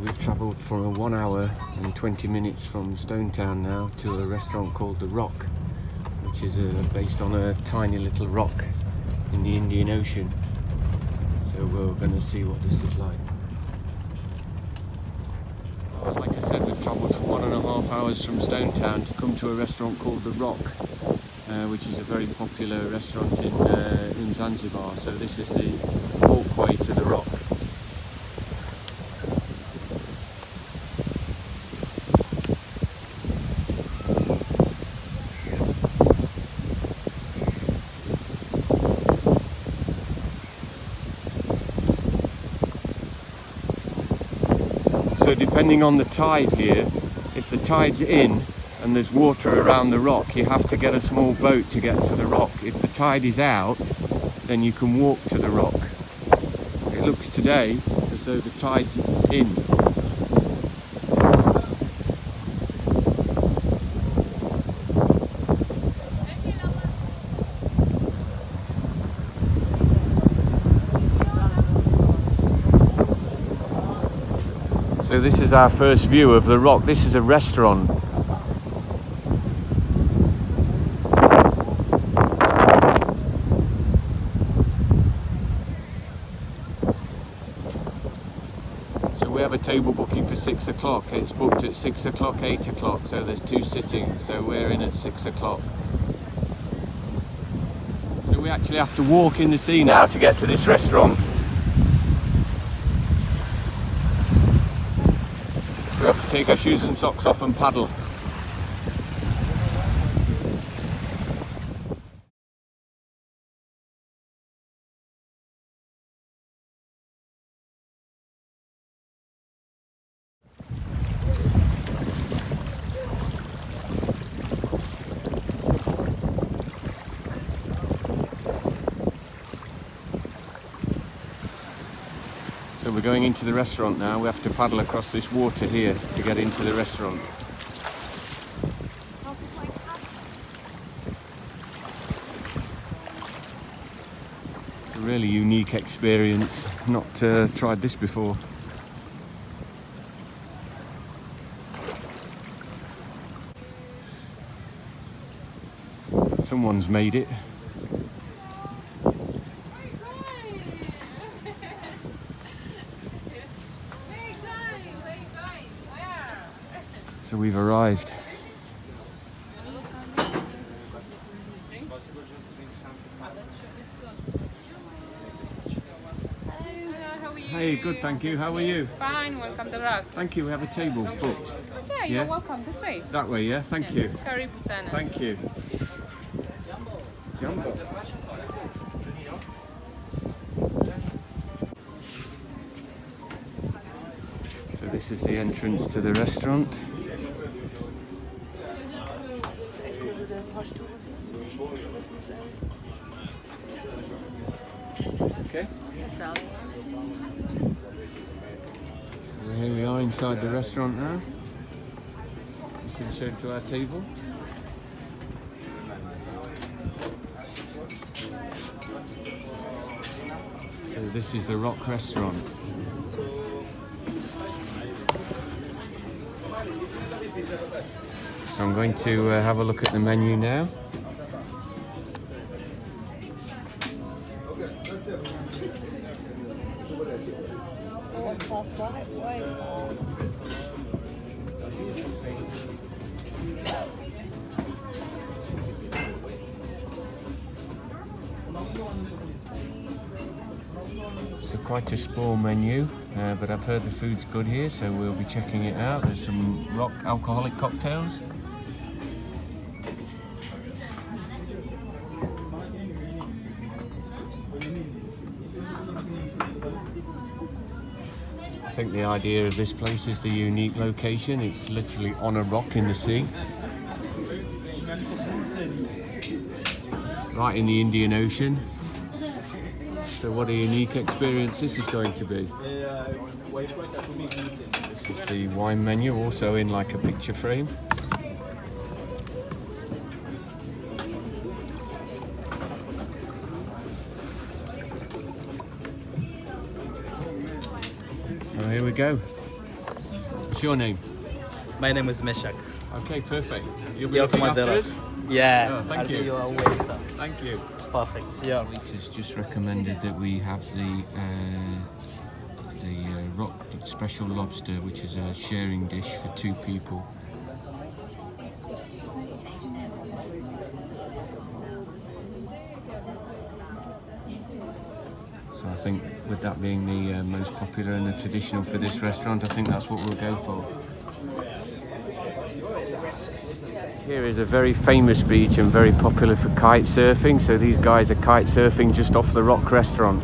we've travelled for 1 hour and 20 minutes from Stone Town now to a restaurant called The Rock, which is based on a tiny little rock in the Indian Ocean. So we're going to see what this is like. Like I said, we've travelled for 1.5 hours from Stone Town to come to a restaurant called The Rock, which is a very popular restaurant in Zanzibar. So this is the walkway to The Rock. So depending on the tide here, if the tide's in and there's water around the rock, you have to get a small boat to get to the rock. If the tide is out, then you can walk to the rock. It looks today as though the tide's in. So this is our first view of the rock. This is a restaurant. So we have a table booking for 6 o'clock. It's booked at 6 o'clock, 8 o'clock. So there's 2 sittings. So we're in at 6 o'clock. So we actually have to walk in the sea now to get to this restaurant. We have to take our shoes and socks off and paddle. So we're going into the restaurant now. We have to paddle across this water here to get into the restaurant. It's a really unique experience. Not tried this before. Someone's made it. So we've arrived. Hey, good, thank you. How are you? Fine, welcome to Rock. Thank you. We have a table booked. Yeah, you're welcome. This way. That way, yeah? Thank you. Curry Pusana. Thank you. Jumbo. So this is the entrance to the restaurant. Okay. So here we are inside the restaurant now. It's been shown to our table. So this is the Rock restaurant. So I'm going to have a look at the menu now. So quite a small menu, but I've heard the food's good here, so we'll be checking it out. There's some Rock alcoholic cocktails. I think the idea of this place is the unique location. It's literally on a rock in the sea. Right in the Indian Ocean. So what a unique experience this is going to be. This is the wine menu, also in like a picture frame. Oh, here we go. your name? My name is Meshak. Okay, perfect. You'll be You're looking after Commander. us? Yeah. Oh, thank I'll you. be your way, sir. Thank you. Perfect. Yeah. Waiters just recommended that we have the rock special lobster, which is a sharing dish for 2 people. So I think with that being the most popular and the traditional for this restaurant, I think that's what we'll go for. Here is a very famous beach and very popular for kite surfing, so these guys are kite surfing just off the Rock restaurant.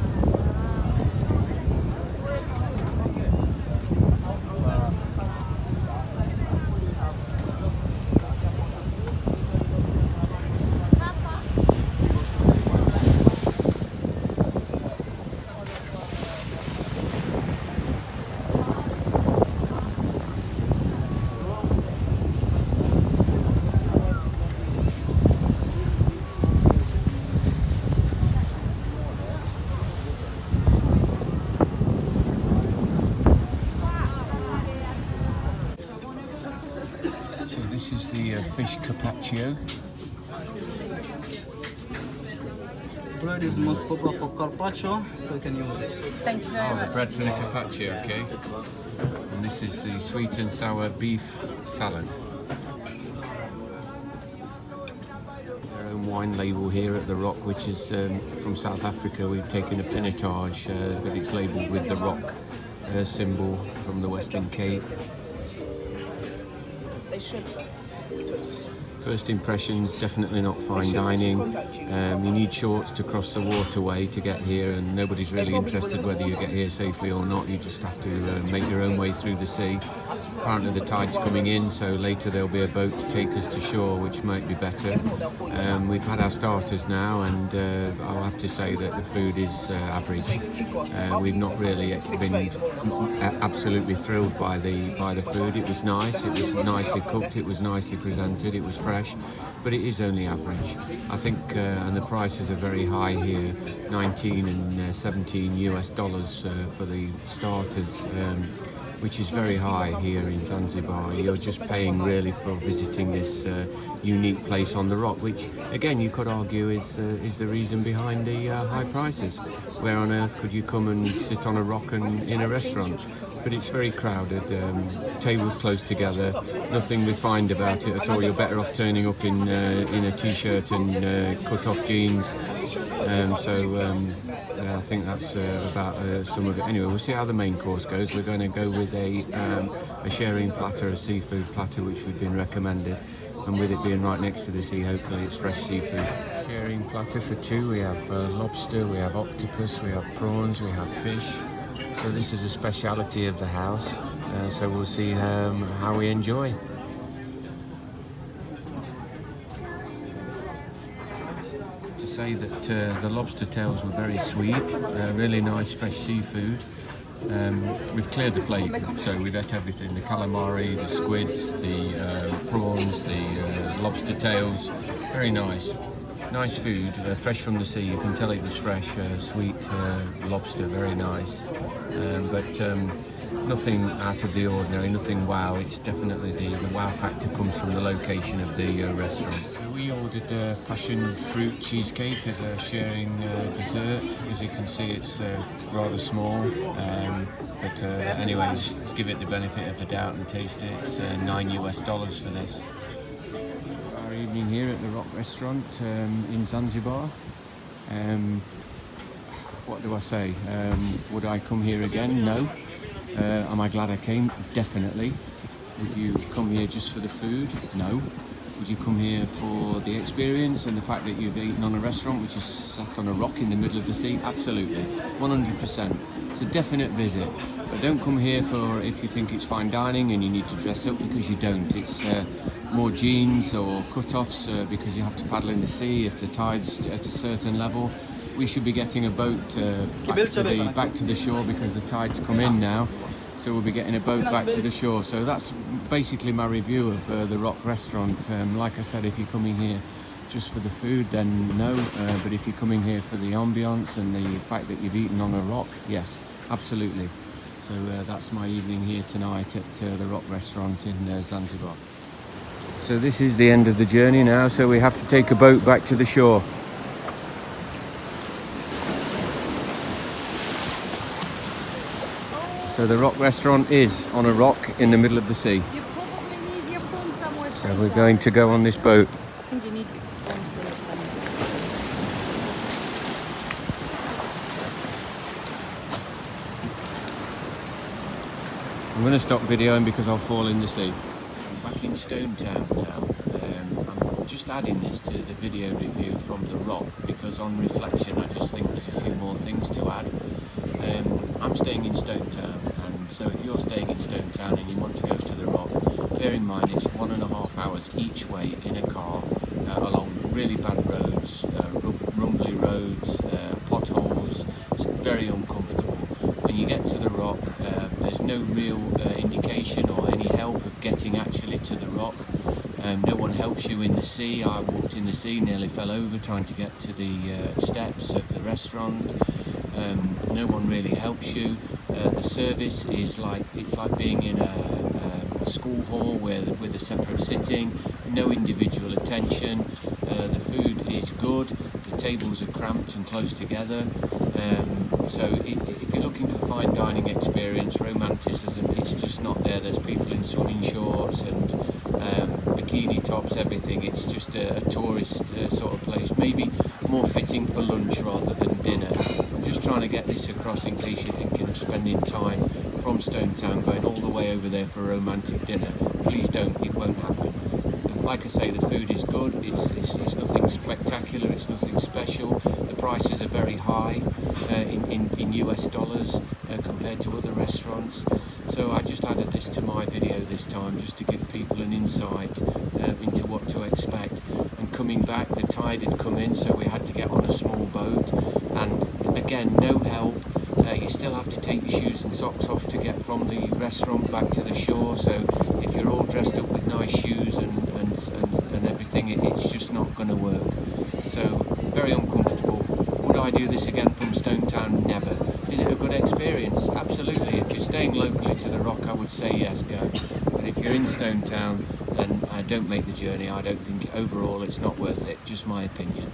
So this is the fish carpaccio. Bread is most popular for carpaccio, so you can use it. Thank you very Oh, the much. bread for the carpaccio, okay. And this is the sweet and sour beef salad. Their own wine label here at the Rock, which is from South Africa. We've taken a pinotage, but it's labelled with the Rock symbol from the Western Cape. First impressions, definitely not fine dining. You need shorts to cross the waterway to get here, and nobody's really interested whether you get here safely or not. You just have to make your own way through the sea. Apparently the tide's coming in, so later there'll be a boat to take us to shore, which might be better. We've had our starters now, and I'll have to say that the food is average. We've not really been absolutely thrilled by the food. It was nice, it was nicely cooked, it was nicely presented, it was fresh, but it is only average. I think, and the prices are very high here, 19 and 17 US dollars for the starters, which is very high here in Zanzibar. You're just paying really for visiting this unique place on the Rock, which again you could argue is the reason behind the high prices. Where on earth could you come and sit on a rock and in a restaurant? But it's very crowded, tables close together, nothing refined about it at all. You're better off turning up in a t-shirt and cut-off jeans. I think that's about some of it. Anyway, we'll see how the main course goes. We're going to go with a sharing platter, a seafood platter, which we've been recommended. And with it being right next to the sea, hopefully it's fresh seafood. Sharing platter for 2, we have lobster, we have octopus, we have prawns, we have fish. So this is a speciality of the house, so we'll see how we enjoy. To say that the lobster tails were very sweet, really nice fresh seafood. We've cleared the plate, so we've ate everything, the calamari, the squids, the prawns, the lobster tails, very nice. Nice food, fresh from the sea. You can tell it was fresh, sweet lobster, very nice. But nothing out of the ordinary, nothing wow. It's definitely the wow factor comes from the location of the restaurant. So we ordered passion fruit cheesecake as a sharing dessert. As you can see, it's rather small. Anyways, let's give it the benefit of the doubt and taste it. It's $9 US for this. Evening here at the Rock restaurant in Zanzibar. What do I say? Would I come here again? No. Am I glad I came? Definitely. Would you come here just for the food? No. Would you come here for the experience and the fact that you've eaten on a restaurant which is sat on a rock in the middle of the sea? Absolutely. 100%. It's a definite visit. But don't come here for if you think it's fine dining and you need to dress up, because you don't. It's more jeans or cut-offs because you have to paddle in the sea if the tide's at a certain level. We should be getting a boat back to the shore because the tide's come in now. So we'll be getting a boat back to the shore. So that's basically my review of the Rock restaurant. Like I said, if you're coming here just for the food, then no. But if you're coming here for the ambience and the fact that you've eaten on a rock, yes, absolutely. So that's my evening here tonight at the Rock Restaurant in Zanzibar. So this is the end of the journey now, so we have to take a boat back to the shore. So the Rock Restaurant is on a rock in the middle of the sea. You probably need your phone somewhere. So we're going to go on this boat. I think you need your phone safe somewhere. I'm going to stop videoing because I'll fall in the sea. I'm back in Stone Town now. I'm just adding this to the video review from the Rock because on reflection I just think there's a few more things to add. I'm staying in Stone Town, and so if you're staying in Stone Town and you want to go to the Rock, bear in mind it's 1.5 hours each way in a car along really bad roads, rumbly roads, potholes. It's very uncomfortable. When you get to the Rock, there's no real indication or any help of getting actually to the Rock. No one helps you in the sea. I walked in the sea, nearly fell over trying to get to the steps of the restaurant. No one really helps you. The service is like being in a school hall with a separate sitting, no individual attention. The food is good. The tables are cramped and close together. So if you're looking for fine dining experience, romanticism, it's just not there. There's people in swimming shorts and bikini tops, everything. It's just a tourist sort of place, maybe more fitting for lunch rather than dinner. I'm just trying to get this across in case you're thinking of spending time from Stone Town going all the way over there for a romantic dinner. Please don't, it won't happen. Like I say, the food is good, it's nothing spectacular, it's nothing special. The prices are very high in US dollars compared to other restaurants. So I just added this to my video this time just to give people an insight into what to expect. And coming back, the tide had come in, so we had to get on a small boat, and again, no help. You still have to take your shoes and socks off to get from the restaurant back to the shore, so if you're all dressed up with nice shoes and everything, it's just not going to work. So very uncomfortable. Would I do this again from Stone Town? Never. Is it a good experience? Absolutely. If you're staying locally to the Rock, I would say yes, go. But if you're in Stone Town, then don't make the journey. I don't think overall it's not worth it. Just my opinion.